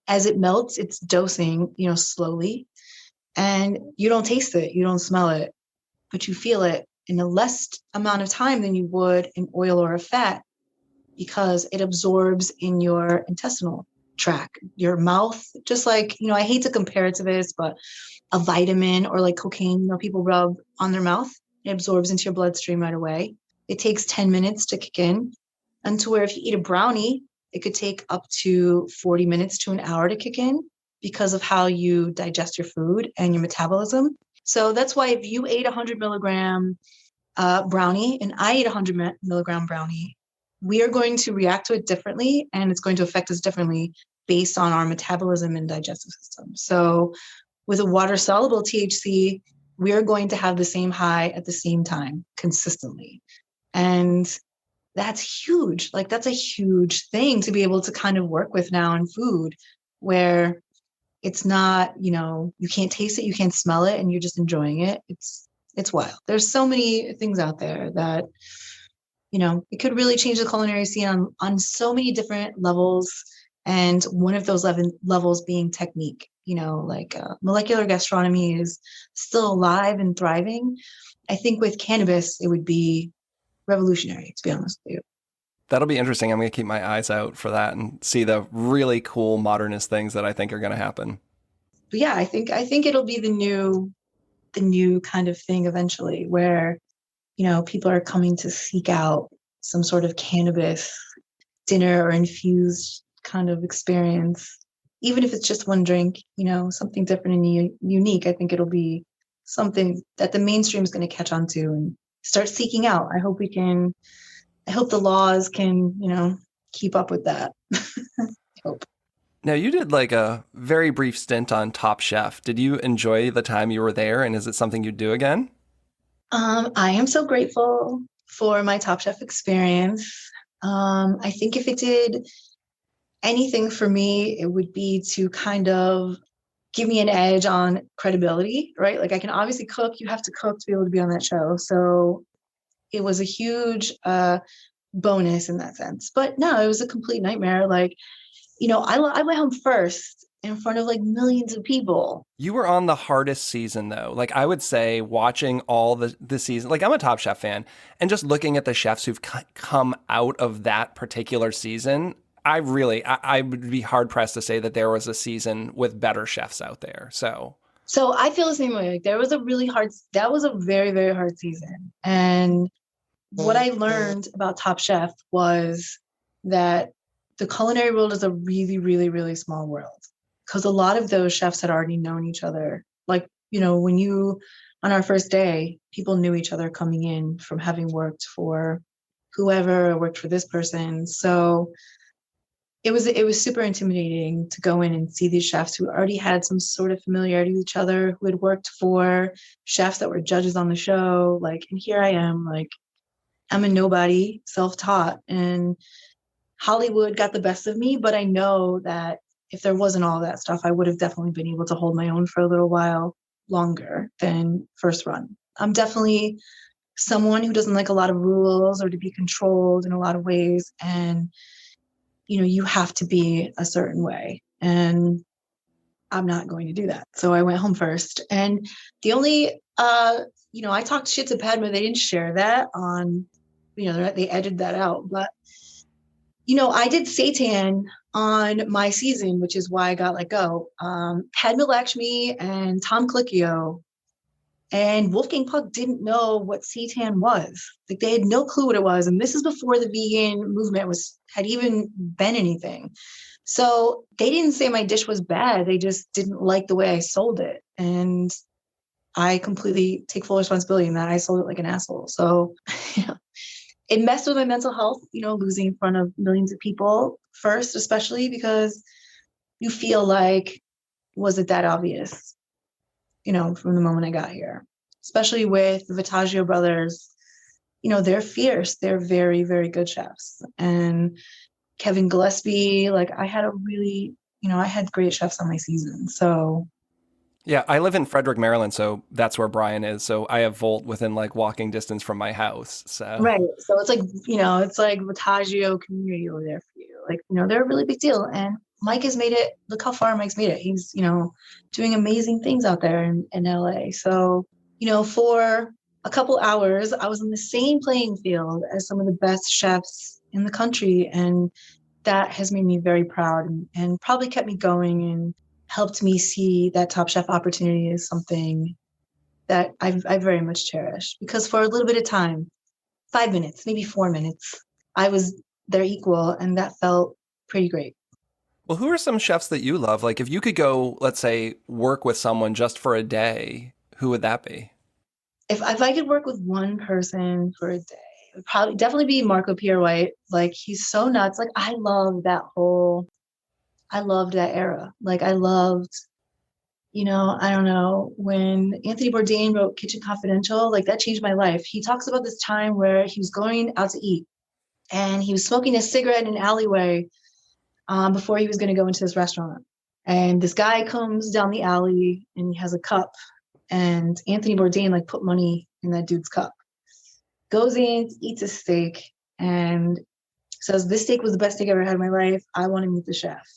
as it melts, it's dosing, slowly, and you don't taste it, you don't smell it, but you feel it in a less amount of time than you would in oil or a fat because it absorbs in your intestinal tract, your mouth, just like, I hate to compare it to this, but a vitamin or like cocaine, people rub on their mouth, it absorbs into your bloodstream right away. It takes 10 minutes to kick in, and to where if you eat a brownie, it could take up to 40 minutes to an hour to kick in because of how you digest your food and your metabolism. So that's why if you ate a 100 milligram brownie and I ate a 100 milligram brownie, we are going to react to it differently, and it's going to affect us differently based on our metabolism and digestive system. So with a water soluble THC, we're going to have the same high at the same time consistently. And that's huge. Like, that's a huge thing to be able to kind of work with now in food, where it's not, you can't taste it, you can't smell it, and you're just enjoying it. It's wild. There's so many things out there that, it could really change the culinary scene on so many different levels. And one of those levels being technique, like molecular gastronomy is still alive and thriving. I think with cannabis, it would be revolutionary, to be honest with you. That'll be interesting. I'm going to keep my eyes out for that and see the really cool modernist things that I think are going to happen. But yeah, I think it'll be the new kind of thing eventually, where, people are coming to seek out some sort of cannabis dinner or infused kind of experience, even if it's just one drink, something different and unique. I think it'll be something that the mainstream is going to catch on to and start seeking out. I hope the laws can, keep up with that. I hope. Now, you did like a very brief stint on Top Chef. Did you enjoy the time you were there, and is it something you'd do again? I am so grateful for my Top Chef experience. I think if it did anything for me, it would be to kind of give me an edge on credibility, right? Like, I can obviously cook. You have to cook to be able to be on that show. So it was a huge bonus in that sense. But no, it was a complete nightmare. Like, I went home first in front of like millions of people. You were on the hardest season, though. Like, I would say watching all the season, like, I'm a Top Chef fan, and just looking at the chefs who've come out of that particular season, I would be hard pressed to say that there was a season with better chefs out there. So I feel the same way. Like, that was a very, very hard season. And what I learned about Top Chef was that the culinary world is a really, really, really small world, because a lot of those chefs had already known each other. Like, on our first day, people knew each other coming in from having worked for whoever or worked for this person. So it was super intimidating to go in and see these chefs who already had some sort of familiarity with each other, who had worked for chefs that were judges on the show. Like, and here I am, like, I'm a nobody, self-taught, and Hollywood got the best of me. But I know that if there wasn't all that stuff, I would have definitely been able to hold my own for a little while longer than first run. I'm definitely someone who doesn't like a lot of rules or to be controlled in a lot of ways. And, you have to be a certain way. And I'm not going to do that. So I went home first. And the only, I talked shit to Padma. They didn't share that on, they edited that out. But, I did seitan on my season, which is why I got let go. Padma Lakshmi and Tom Colicchio and Wolfgang Puck didn't know what seitan was. Like, they had no clue what it was. And this is before the vegan movement had even been anything. So they didn't say my dish was bad. They just didn't like the way I sold it. And I completely take full responsibility in that. I sold it like an asshole. So it messed with my mental health, losing in front of millions of people first, especially because you feel like, was it that obvious, from the moment I got here, especially with the Vittaggio brothers. They're fierce. They're very, very good chefs. And Kevin Gillespie, like, I had I had great chefs on my season. So yeah, I live in Frederick, Maryland, so that's where Brian is. So I have Volt within like walking distance from my house. So right. So it's like, it's like Vittaggio community over there for you. Like, they're a really big deal. And Mike has made it. Look how far Mike's made it. He's, doing amazing things out there in LA. So, for a couple hours, I was in the same playing field as some of the best chefs in the country. And that has made me very proud and probably kept me going and helped me see that Top Chef opportunity as something that I very much cherish. Because for a little bit of time, 5 minutes, maybe 4 minutes, I was their equal, and that felt pretty great. Well, who are some chefs that you love? Like, if you could go, let's say, work with someone just for a day, who would that be? If I could work with one person for a day, it would probably definitely be Marco Pierre White. Like, he's so nuts. Like, I loved that era. Like, I loved, I don't know, when Anthony Bourdain wrote Kitchen Confidential, like that changed my life. He talks about this time where he was going out to eat and he was smoking a cigarette in an alleyway before he was going to go into this restaurant. And this guy comes down the alley and he has a cup, and Anthony Bourdain like put money in that dude's cup. Goes in, eats a steak, and says, "This steak was the best steak I ever had in my life. I want to meet the chef."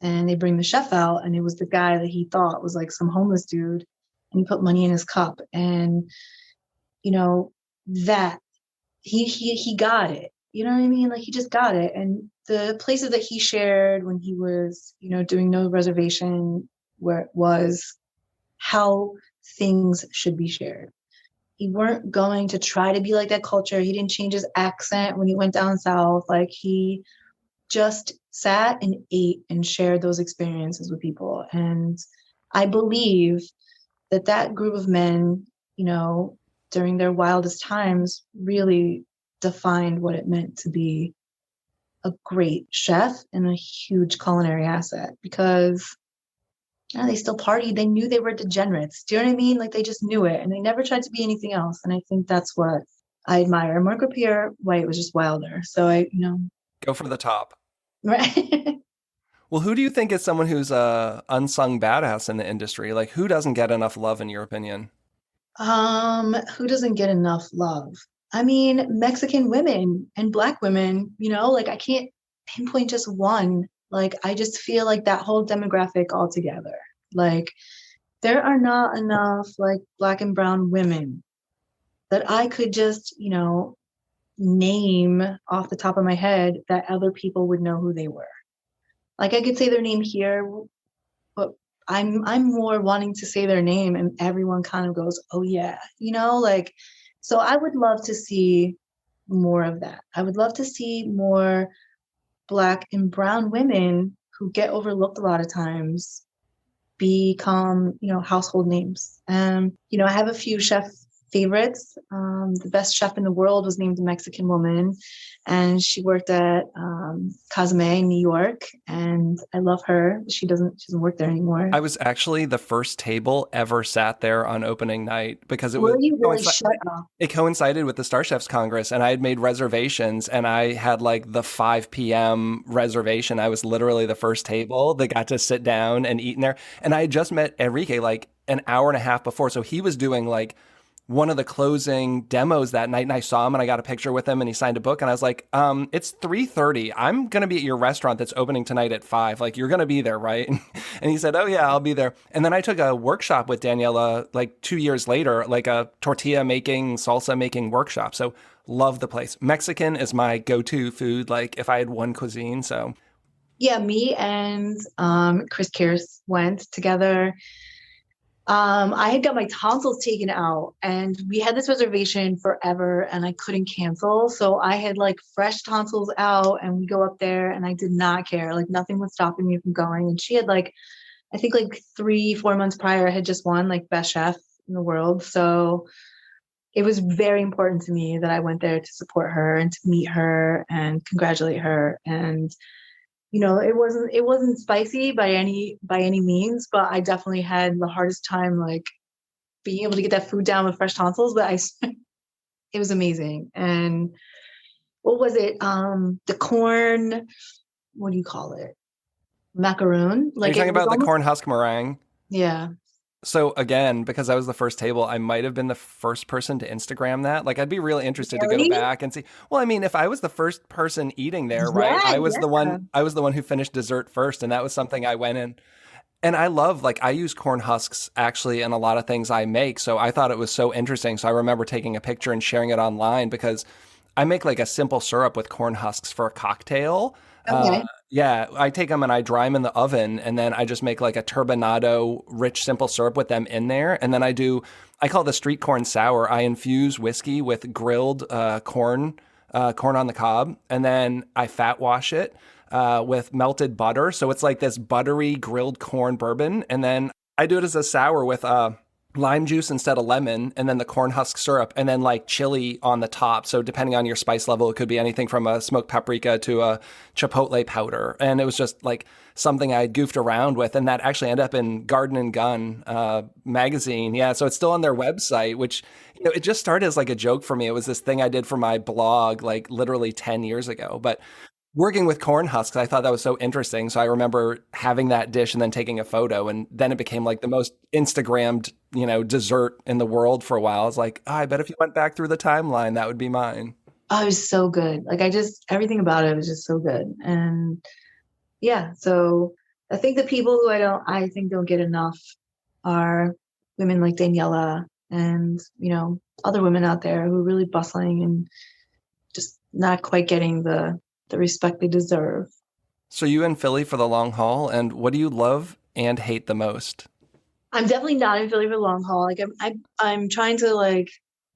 And they bring the chef out, and it was the guy that he thought was like some homeless dude, and he put money in his cup. And that he got it. You know what I mean? Like, he just got it. And the places that he shared when he was, doing no reservation, where it was how things should be shared. He weren't going to try to be like that culture. He didn't change his accent when he went down south. Like, he just sat and ate and shared those experiences with people. And I believe that group of men, during their wildest times, really defined what it meant to be a great chef and a huge culinary asset, because they still partied. They knew they were degenerates. Do you know what I mean? Like, they just knew it, and they never tried to be anything else. And I think that's what I admire. Marco Pierre White was just wilder. So Go for the top. right. Well, who do you think is someone who's a unsung badass in the industry? Like, who doesn't get enough love, in your opinion? Who doesn't get enough love? I mean, Mexican women and Black women, like, I can't pinpoint just one. Like, I just feel like that whole demographic altogether. Like, there are not enough like Black and brown women that I could just, name off the top of my head that other people would know who they were. Like, I could say their name here, but I'm more wanting to say their name and everyone kind of goes, "Oh yeah," like, so I would love to see more of that. I would love to see more Black and brown women who get overlooked a lot of times become, household names. I have a few chef favorites. The best chef in the world was named a Mexican woman, and she worked at Cosme in New York, and I love her. She doesn't work there anymore. I was actually the first table ever sat there on opening night because it Were was you really? Shut up. it coincided with the Star Chefs Congress, and I had made reservations, and I had like the 5 p.m. reservation. I was literally the first table that got to sit down and eat in there, and I had just met Enrique like an hour and a half before, so he was doing like one of the closing demos that night, and I saw him and I got a picture with him and he signed a book, and I was like, it's 3:30. I'm going to be at your restaurant that's opening tonight at 5. Like, you're going to be there, right? And he said, "Oh yeah, I'll be there." And then I took a workshop with Daniela like 2 years later, like a tortilla making, salsa making workshop. So love the place. Mexican is my go-to food, like if I had one cuisine. So Yeah, me and Chris Kears went together. I had got my tonsils taken out, and we had this reservation forever and I couldn't cancel. So I had like fresh tonsils out, and we go up there and I did not care. Like, nothing was stopping me from going. And she had like, I think like 3-4 months prior, had just won like best chef in the world. So it was very important to me that I went there to support her and to meet her and congratulate her. And it wasn't spicy by any means, but I definitely had the hardest time like being able to get that food down with fresh tonsils. But it was amazing. And what was it? The corn, what do you call it? Macaroon. are you Like, talking it was about the almost, corn husk meringue? yeah. So again, because I was the first table, I might have been the first person to Instagram that. Like, I'd be really interested to go Really? back and see. Well, I mean, if I was the first person eating there, right? Yeah, yeah. I was the one who finished dessert first, and that was something I went in. And I love, like, I use corn husks actually in a lot of things I make. So I thought it was so interesting. So I remember taking a picture and sharing it online because I make like a simple syrup with corn husks for a cocktail. Uh, Okay. yeah, I take them and I dry them in the oven, and then I just make like a turbinado rich simple syrup with them in there. And then I call it the street corn sour. I infuse whiskey with grilled corn on the cob, and then I fat wash it with melted butter. So it's like this buttery grilled corn bourbon. And then I do it as a sour with lime juice instead of lemon, and then the corn husk syrup, and then like chili on the top. So depending on your spice level, it could be anything from a smoked paprika to a chipotle powder. And it was just like something I goofed around with, and that actually ended up in Garden and Gun magazine. Yeah, so it's still on their website, which it just started as like a joke for me. It was this thing I did for my blog like literally 10 years ago, but working with corn husks, I thought that was so interesting. So I remember having that dish and then taking a photo, and then it became like the most Instagrammed, dessert in the world for a while. I was like, I bet if you went back through the timeline, that would be mine. Oh, it was so good. Like I just everything about it was just so good. And yeah, so I think the people who I think don't get enough are women like Daniela and, other women out there who are really bustling and just not quite getting the respect they deserve. So you in Philly for the long haul, and what do you love and hate the most? I'm definitely not in Philly for the long haul. Like I'm trying to like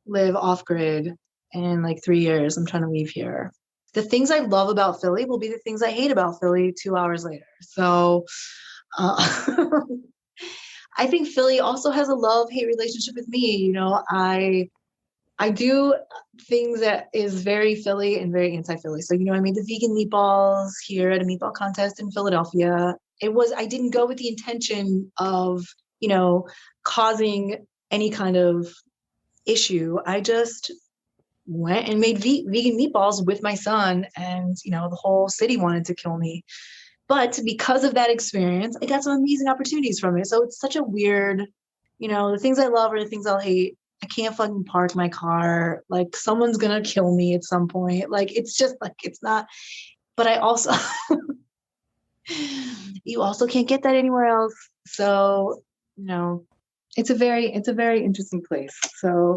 live off grid in like 3 years. I'm trying to leave here. The things I love about Philly will be the things I hate about Philly 2 hours later. So uh, I think Philly also has a love-hate relationship with me. I do things that is very Philly and very anti-Philly. So, I made the vegan meatballs here at a meatball contest in Philadelphia. I didn't go with the intention of, causing any kind of issue. I just went and made vegan meatballs with my son, and, the whole city wanted to kill me. But because of that experience, I got some amazing opportunities from it. So it's such a weird, the things I love are the things I'll hate. I can't fucking park my car. Like someone's gonna kill me at some point. Like it's just like it's not. But I also, you also can't get that anywhere else. So it's a very interesting place. So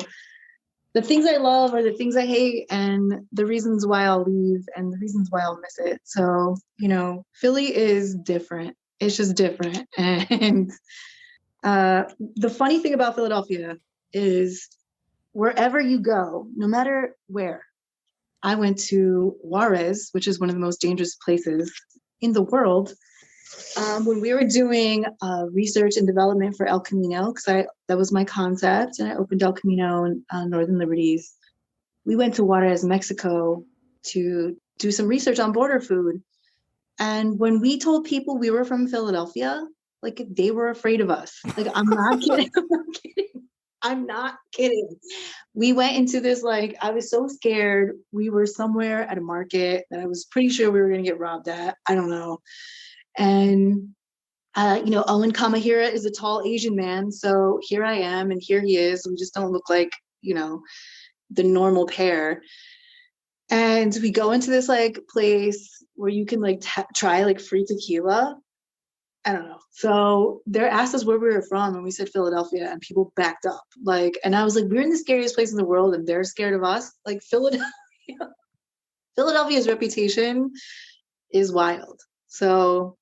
the things I love are the things I hate, and the reasons why I'll leave and the reasons why I'll miss it. So, Philly is different. It's just different. And the funny thing about Philadelphia is wherever you go, no matter where, I went to Juarez, which is one of the most dangerous places in the world. When we were doing research and development for El Camino, because that was my concept, and I opened El Camino in Northern Liberties. We went to Juarez, Mexico, to do some research on border food. And when we told people we were from Philadelphia, like they were afraid of us. Like I'm not kidding. I'm not kidding. I'm not kidding. We went into this like I was so scared. We were somewhere at a market that I was pretty sure we were going to get robbed at. I don't know. And, Owen Kamahira is a tall Asian man. So here I am, and here he is. We just don't look like, the normal pair. And we go into this like place where you can like try like free tequila. I don't know. So they asked us where we were from, and we said Philadelphia, and people backed up. Like, and I was like, we're in the scariest place in the world, and they're scared of us. Like Philadelphia's reputation is wild. So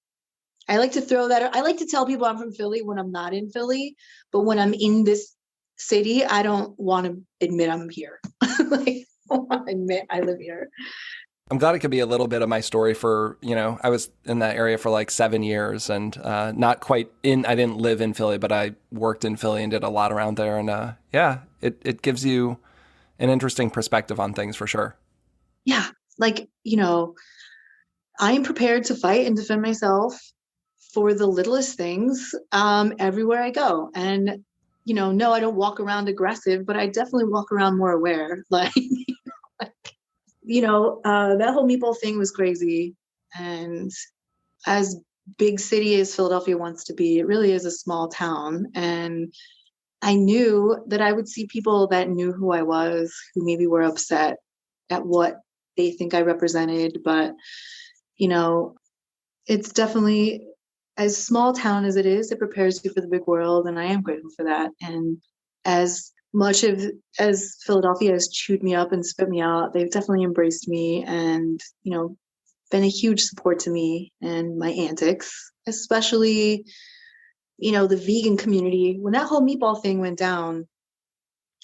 I like to throw that. I like to tell people I'm from Philly when I'm not in Philly, but when I'm in this city, I don't want to admit I'm here. Like, I don't want to admit I live here. I'm glad it could be a little bit of my story for, I was in that area for like 7 years, and not quite I didn't live in Philly, but I worked in Philly and did a lot around there. And yeah, it gives you an interesting perspective on things for sure. Yeah. Like, I am prepared to fight and defend myself for the littlest things everywhere I go. And, no, I don't walk around aggressive, but I definitely walk around more aware. Like, that whole meatball thing was crazy. And as big city as Philadelphia wants to be, it really is a small town. And I knew that I would see people that knew who I was, who maybe were upset at what they think I represented. But, you know, it's definitely, as small town as it is, it prepares you for the big world. And I am grateful for that. And as much of as Philadelphia has chewed me up and spit me out, they've definitely embraced me and, you know, been a huge support to me and my antics, especially, you know, the vegan community. When that whole meatball thing went down,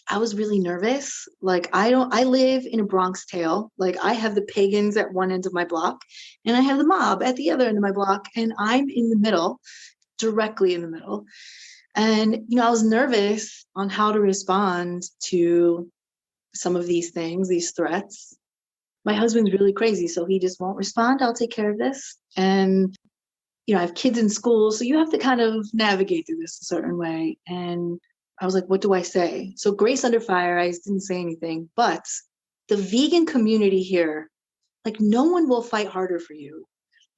I was really nervous. Like, I live in a Bronx tale. Like, I have the pagans at one end of my block and I have the mob at the other end of my block, and I'm in the middle, directly in the middle. And, you know, I was nervous on how to respond to some of these things, these threats. My husband's really crazy, so he just won't respond. I'll take care of this. And, you know, I have kids in school, so you have to kind of navigate through this a certain way. And I was like, what do I say? So Grace Under Fire, I didn't say anything, but the vegan community here, like, no one will fight harder for you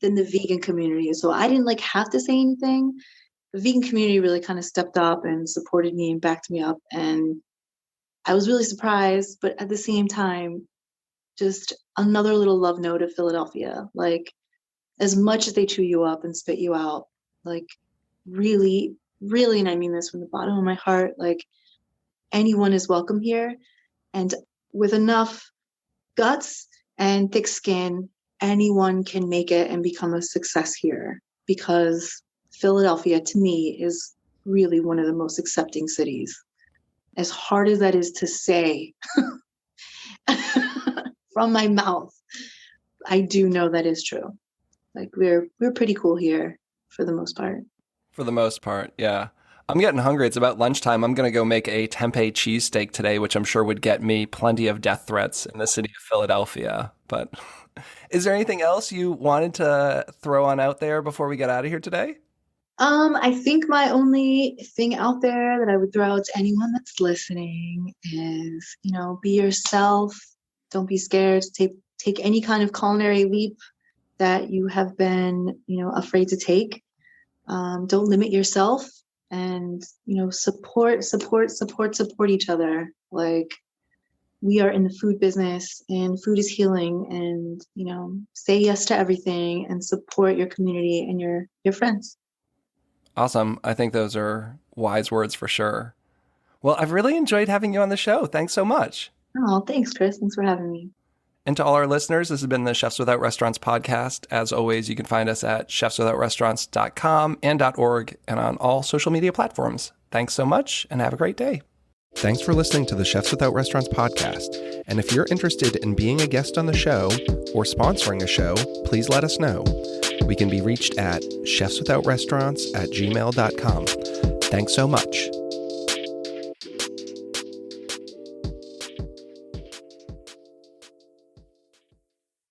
than the vegan community. So I didn't like have to say anything. The vegan community really kind of stepped up and supported me and backed me up. And I was really surprised, but at the same time, just another little love note of Philadelphia. Like, as much as they chew you up and spit you out, like, really, really, and I mean this from the bottom of my heart, like, anyone is welcome here. And with enough guts and thick skin, anyone can make it and become a success here, because Philadelphia, to me, is really one of the most accepting cities. As hard as that is to say from my mouth, I do know that is true. Like, we're pretty cool here for the most part. For the most part, yeah. I'm getting hungry. It's about lunchtime. I'm going to go make a tempeh cheesesteak today, which I'm sure would get me plenty of death threats in the city of Philadelphia. But is there anything else you wanted to throw on out there before we get out of here today? I think my only thing out there that I would throw out to anyone that's listening is, you know, be yourself. Don't be scared to take any kind of culinary leap that you have been, you know, afraid to take. Don't limit yourself, and, you know, support each other. Like, we are in the food business and food is healing, and, you know, say yes to everything and support your community and your friends. Awesome. I think those are wise words for sure. Well, I've really enjoyed having you on the show. Thanks so much. Oh, thanks, Chris. Thanks for having me. And to all our listeners, this has been the Chefs Without Restaurants podcast. As always, you can find us at chefswithoutrestaurants.com and .org and on all social media platforms. Thanks so much and have a great day. Thanks for listening to the Chefs Without Restaurants podcast. And if you're interested in being a guest on the show or sponsoring a show, please let us know. We can be reached at chefswithoutrestaurants@gmail.com. Thanks so much.